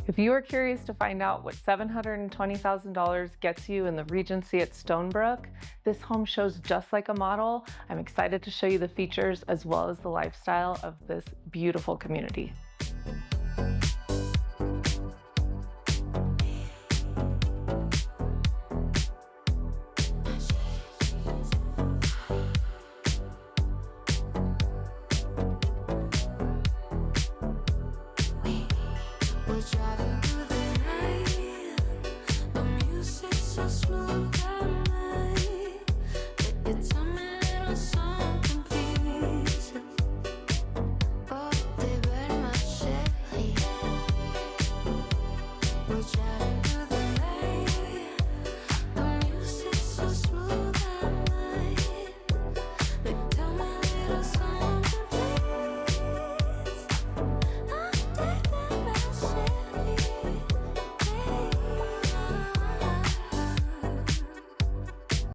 If you are curious to find out what $720,000 gets you in the Regency at Stonebrook, this home shows just like a model. I'm excited to show you the features as well as the lifestyle of this beautiful community. We're driving